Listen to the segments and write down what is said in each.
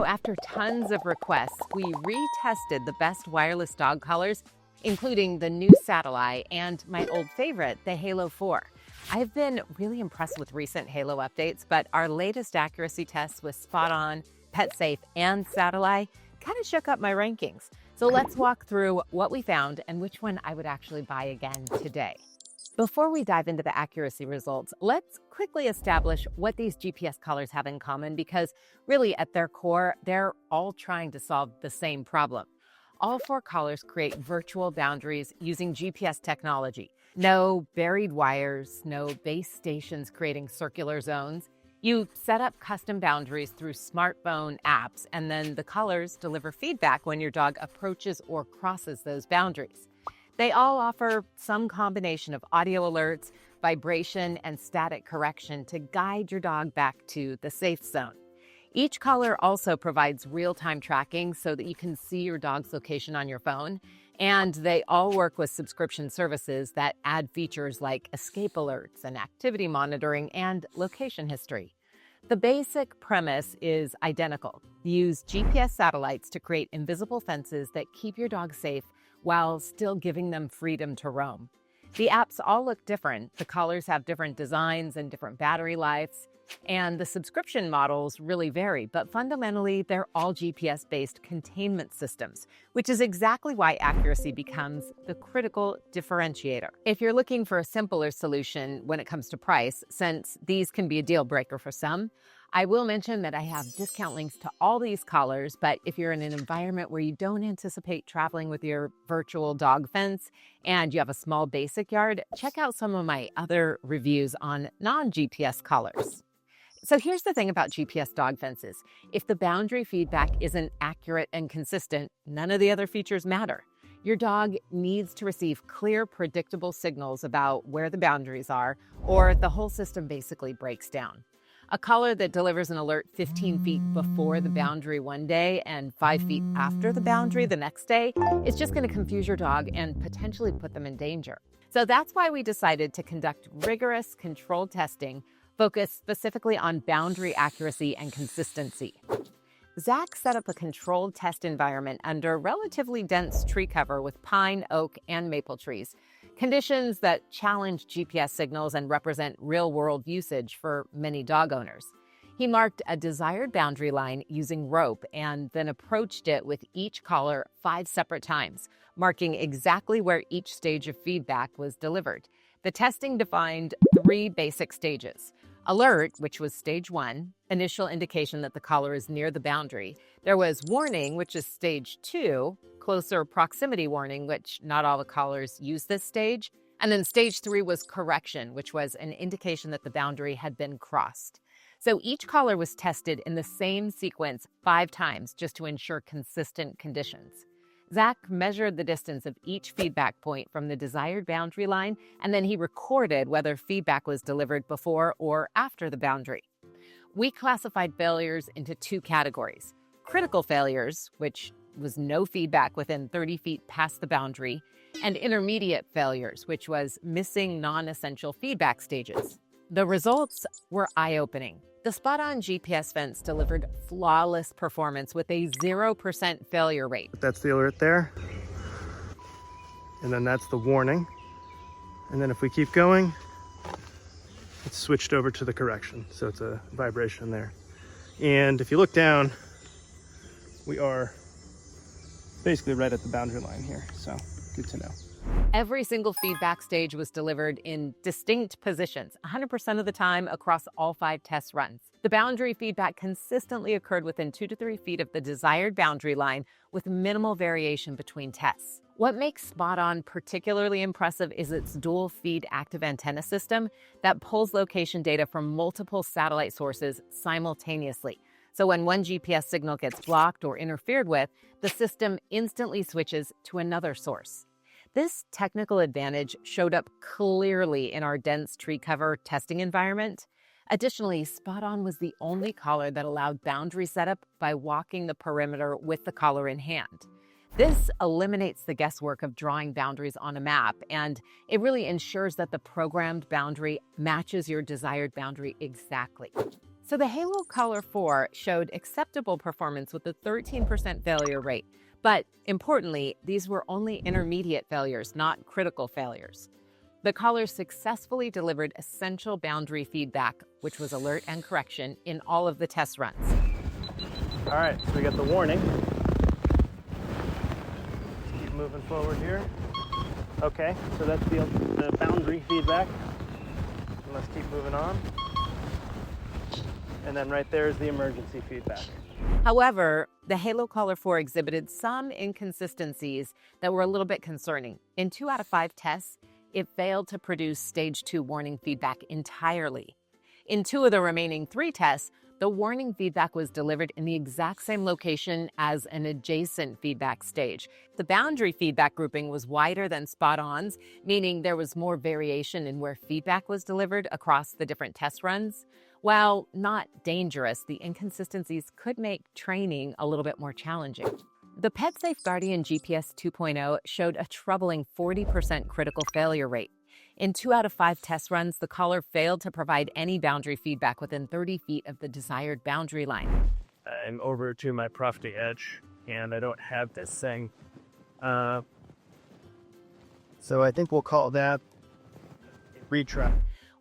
So after tons of requests, we retested the best wireless dog collars, including the new Satellai and my old favorite, the Halo 4. I've been really impressed with recent Halo updates, but our latest accuracy tests with SpotOn, PetSafe, and Satellai kind of shook up my rankings. So let's walk through what we found and which one I would actually buy again today. Before we dive into the accuracy results, let's quickly establish what these GPS collars have in common, because really at their core, they're all trying to solve the same problem. All four collars create virtual boundaries using GPS technology. No buried wires, no base stations creating circular zones. You set up custom boundaries through smartphone apps, and then the collars deliver feedback when your dog approaches or crosses those boundaries. They all offer some combination of audio alerts, vibration, and static correction to guide your dog back to the safe zone. Each collar also provides real-time tracking so that you can see your dog's location on your phone, and they all work with subscription services that add features like escape alerts and activity monitoring and location history. The basic premise is identical. Use GPS satellites to create invisible fences that keep your dog safe while still giving them freedom to roam. The apps all look different. The collars have different designs and different battery lives, and the subscription models really vary, but fundamentally, they're all GPS-based containment systems, which is exactly why accuracy becomes the critical differentiator. If you're looking for a simpler solution when it comes to price, since these can be a deal breaker for some, I will mention that I have discount links to all these collars, but if you're in an environment where you don't anticipate traveling with your virtual dog fence and you have a small basic yard, check out some of my other reviews on non-GPS collars. So here's the thing about GPS dog fences. If the boundary feedback isn't accurate and consistent, none of the other features matter. Your dog needs to receive clear, predictable signals about where the boundaries are, or the whole system basically breaks down. A collar that delivers an alert 15 feet before the boundary one day and 5 feet after the boundary the next day is just going to confuse your dog and potentially put them in danger. So that's why we decided to conduct rigorous controlled testing focused specifically on boundary accuracy and consistency. Zach set up a controlled test environment under relatively dense tree cover with pine, oak, and maple trees, conditions that challenge GPS signals and represent real-world usage for many dog owners. He marked a desired boundary line using rope and then approached it with each collar 5 separate times, marking exactly where each stage of feedback was delivered. The testing defined 3 basic stages. Alert, which was stage 1, initial indication that the collar is near the boundary. There was warning, which is stage 2, closer proximity warning, which not all the collars use this stage. And then stage 3 was correction, which was an indication that the boundary had been crossed. So each collar was tested in the same sequence 5 times just to ensure consistent conditions. Zach measured the distance of each feedback point from the desired boundary line, and then he recorded whether feedback was delivered before or after the boundary. We classified failures into 2 categories: critical failures, which was no feedback within 30 feet past the boundary, and intermediate failures, which was missing non-essential feedback stages. The results were eye-opening. The SpotOn GPS fence delivered flawless performance with a 0% failure rate. That's the alert there. And then that's the warning. And then if we keep going, it's switched over to the correction. So it's a vibration there. And if you look down, we are basically right at the boundary line here. So good to know. Every single feedback stage was delivered in distinct positions, 100% of the time across all 5 test runs. The boundary feedback consistently occurred within 2 to 3 feet of the desired boundary line with minimal variation between tests. What makes SpotOn particularly impressive is its dual feed active antenna system that pulls location data from multiple satellite sources simultaneously. So when one GPS signal gets blocked or interfered with, the system instantly switches to another source. This technical advantage showed up clearly in our dense tree cover testing environment. Additionally, SpotOn was the only collar that allowed boundary setup by walking the perimeter with the collar in hand. This eliminates the guesswork of drawing boundaries on a map, and it really ensures that the programmed boundary matches your desired boundary exactly. So the Halo Color 4 showed acceptable performance with a 13% failure rate. But importantly, these were only intermediate failures, not critical failures. The collar successfully delivered essential boundary feedback, which was alert and correction in all of the test runs. All right, so we got the warning. Let's keep moving forward here. Okay, so that's the boundary feedback. And let's keep moving on. And then right there is the emergency feedback. However, the Halo Color 4 exhibited some inconsistencies that were a little bit concerning. In 2 out of 5 tests, it failed to produce stage 2 warning feedback entirely. In 2 of the remaining 3 tests, the warning feedback was delivered in the exact same location as an adjacent feedback stage. The boundary feedback grouping was wider than SpotOn's, meaning there was more variation in where feedback was delivered across the different test runs. While not dangerous, the inconsistencies could make training a little bit more challenging. The PetSafe Guardian GPS 2.0 showed a troubling 40% critical failure rate. In 2 out of 5 test runs, the collar failed to provide any boundary feedback within 30 feet of the desired boundary line. I'm over to my property edge, and I don't have this thing. So I think we'll call that a retry.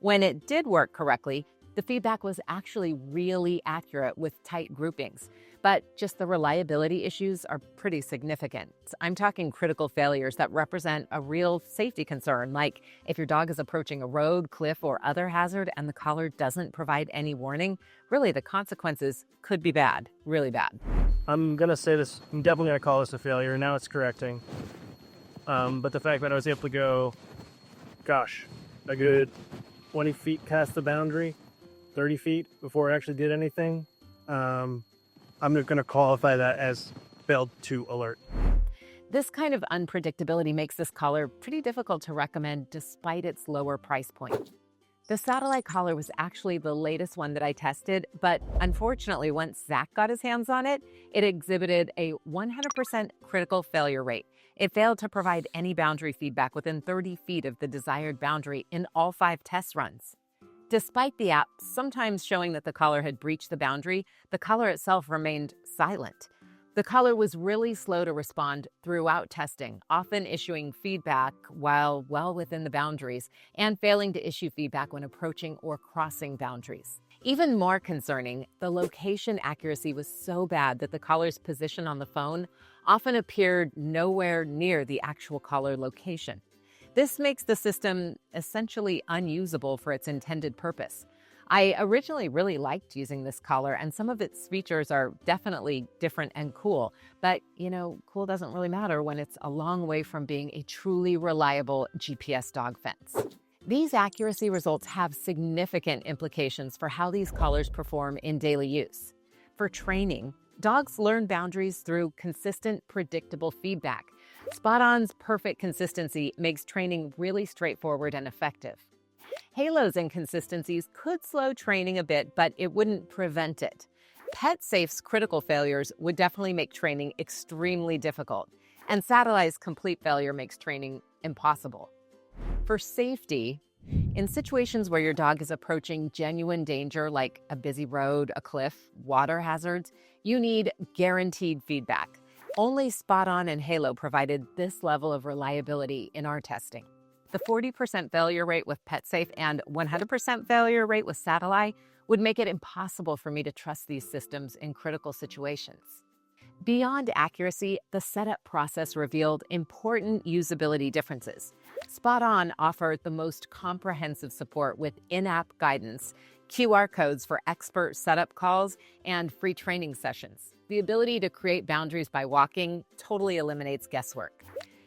When it did work correctly, the feedback was actually really accurate with tight groupings, but just the reliability issues are pretty significant. I'm talking critical failures that represent a real safety concern, like if your dog is approaching a road, cliff, or other hazard and the collar doesn't provide any warning, really the consequences could be bad, really bad. I'm gonna say this, I'm definitely gonna call this a failure. Now it's correcting. But the fact that I was able to go, gosh, a good 20 feet past the boundary, 30 feet before I actually did anything, I'm going to qualify that as failed to alert. This kind of unpredictability makes this collar pretty difficult to recommend despite its lower price point. The Satellai collar was actually the latest one that I tested, but unfortunately, once Zach got his hands on it, it exhibited a 100% critical failure rate. It failed to provide any boundary feedback within 30 feet of the desired boundary in all 5 test runs. Despite the app sometimes showing that the collar had breached the boundary, the collar itself remained silent. The collar was really slow to respond throughout testing, often issuing feedback while well within the boundaries and failing to issue feedback when approaching or crossing boundaries. Even more concerning, the location accuracy was so bad that the collar's position on the phone often appeared nowhere near the actual collar location. This makes the system essentially unusable for its intended purpose. I originally really liked using this collar, and some of its features are definitely different and cool. But, cool doesn't really matter when it's a long way from being a truly reliable GPS dog fence. These accuracy results have significant implications for how these collars perform in daily use. For training, dogs learn boundaries through consistent, predictable feedback. SpotOn's perfect consistency makes training really straightforward and effective. Halo's inconsistencies could slow training a bit, but it wouldn't prevent it. PetSafe's critical failures would definitely make training extremely difficult, and Satellai's complete failure makes training impossible. For safety, in situations where your dog is approaching genuine danger like a busy road, a cliff, water hazards, you need guaranteed feedback. Only SpotOn and Halo provided this level of reliability in our testing. The 40% failure rate with PetSafe and 100% failure rate with Satellai would make it impossible for me to trust these systems in critical situations. Beyond accuracy, the setup process revealed important usability differences. SpotOn offered the most comprehensive support with in-app guidance, QR codes for expert setup calls, and free training sessions. The ability to create boundaries by walking totally eliminates guesswork.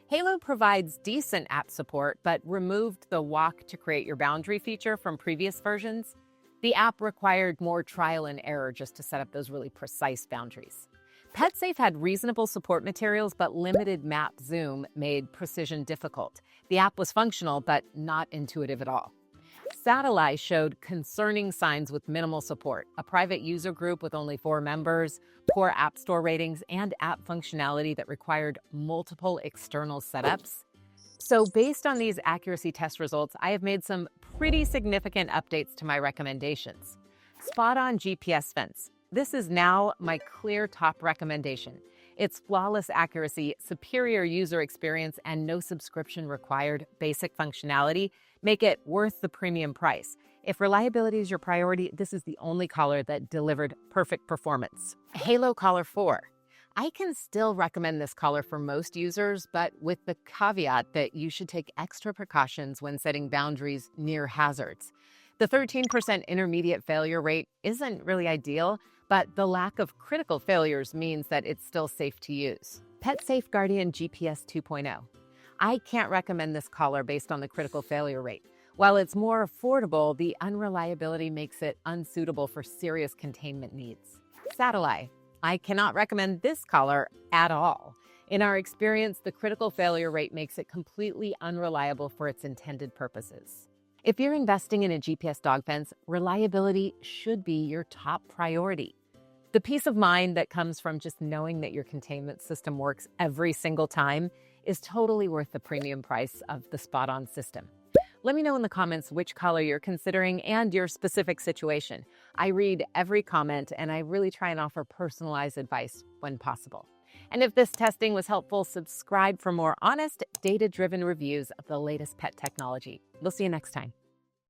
Halo provides decent app support, but removed the walk to create your boundary feature from previous versions. The app required more trial and error just to set up those really precise boundaries. PetSafe had reasonable support materials, but limited map zoom made precision difficult. The app was functional, but not intuitive at all. Satellai showed concerning signs with minimal support, a private user group with only 4 members, poor app store ratings, and app functionality that required multiple external setups. So based on these accuracy test results, I have made some pretty significant updates to my recommendations. SpotOn GPS fence. This is now my clear top recommendation. Its flawless accuracy, superior user experience, and no subscription required basic functionality make it worth the premium price. If reliability is your priority, this is the only collar that delivered perfect performance. Halo Collar 4. I can still recommend this collar for most users, but with the caveat that you should take extra precautions when setting boundaries near hazards. The 13% intermediate failure rate isn't really ideal, but the lack of critical failures means that it's still safe to use. PetSafe Guardian GPS 2.0. I can't recommend this collar based on the critical failure rate. While it's more affordable, the unreliability makes it unsuitable for serious containment needs. Satellai. I cannot recommend this collar at all. In our experience, the critical failure rate makes it completely unreliable for its intended purposes. If you're investing in a GPS dog fence, reliability should be your top priority. The peace of mind that comes from just knowing that your containment system works every single time is totally worth the premium price of the SpotOn system. Let me know in the comments which collar you're considering and your specific situation. I read every comment and I really try and offer personalized advice when possible. And if this testing was helpful, subscribe for more honest, data-driven reviews of the latest pet technology. We'll see you next time.